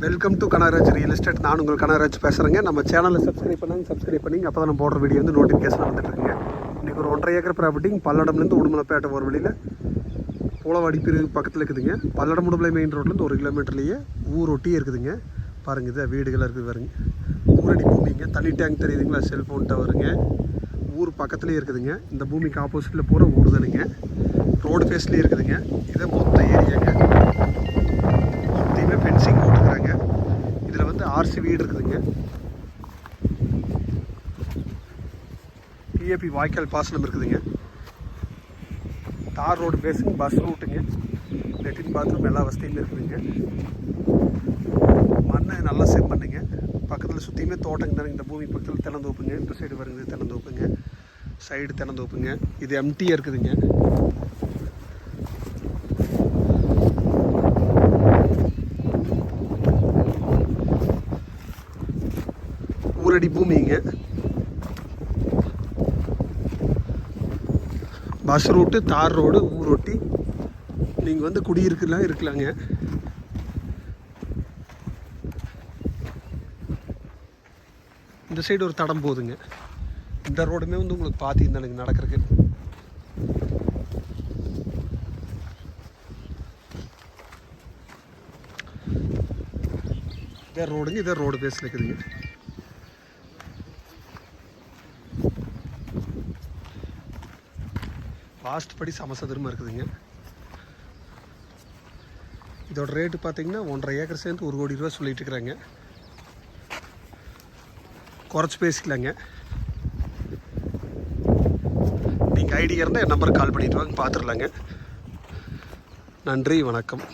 Welcome to Kanagaraj real estate. நான் உங்கள் கனகராஜ் பேசுகிறேங்க. நம்ம சேனலை சப்ஸ்கிரைப் பண்ணிங்க அப்போ தான் நம்ம போடுற வீடியோ வந்து நோட்டிஃபிகேஷன் வந்துட்டுருக்குங்க. இன்றைக்கி ஒரு 1.5 ஏக்கர் ப்ராப்பர்ட்டி பல்லடம்லேருந்து உடுமலைப்பேட்டை போகிற வழியில் பூலவாடி பிரிவு பக்கத்தில் இருக்குதுங்க. பல்லடம் உடுமலை மெயின் ரோட்லேருந்து 1 கிலோமீட்டர்லேயே ஊர் ஒட்டியே இருக்குதுங்க. பாருங்கள், இதை வீடுகளாக இருக்குது பாருங்க. ஊரடி பூமிங்க. தண்ணி டேங்க் தெரியுதுங்களா, செல்ஃபோன் டவருங்க. ஊர் பக்கத்துலேயே இருக்குதுங்க. இந்த பூமிக்கு ஆப்போசிட்டில் பூரா ஊர் தானுங்க. ரோடு ஃபேஸ்லேயே இருக்குதுங்க. இதை மொத்த ஏரியாங்க. சுற்றியுமே ஃபென்சிங் போட்டுக்கிறாங்க. இதில் வந்து ஆர்சி வீடு இருக்குதுங்க. பிஏபி வாய்க்கால் பாசனம் இருக்குதுங்க. தார் ரோடு பேஸுங்க, பஸ் ரூட்டுங்க, லெட்டின் பாத்ரூம் எல்லா வசதியுமே இருக்குதுங்க. மண்ணை நல்லா செம்மண்ணுங்க. பக்கத்தில் சுற்றியுமே தோட்டங்க தானே. இந்த பூமி பக்கத்தில் தென்னந்தோப்புங்க. இந்த சைடு வருங்க தென்னந்தோப்புங்க, சைடு தென்னந்தோப்புங்க. இது எம்டியாக இருக்குதுங்க. ஊரடி பூமிங்க. பஸ் ரூட்டு, தார் ரோடு, ஊரொட்டி நீங்கள் வந்து இருக்கலாங்க. இந்த சைடு ஒரு தடம் போகுதுங்க. இந்த ரோடுமே வந்து உங்களுக்கு பார்த்தீங்கன்னா எனக்கு நடக்கிறதுக்கு இதே ரோடுங்க. இதே ரோடு பேஸில் இருக்குதுங்க. லாஸ்ட் படி சமசதுரமாக இருக்குதுங்க. இதோட ரேட்டு பார்த்தீங்கன்னா 1.5 ஏக்கர் சேர்ந்து 1 கோடி ரூபா சொல்லிட்டு இருக்கிறாங்க. குறைச்சி பேசிக்கலாங்க. நீங்கள் ஐடியா இருந்தால் என் நம்பருக்கு கால் பண்ணிட்டு வாங்க, பார்த்துடலாங்க. நன்றி, வணக்கம்.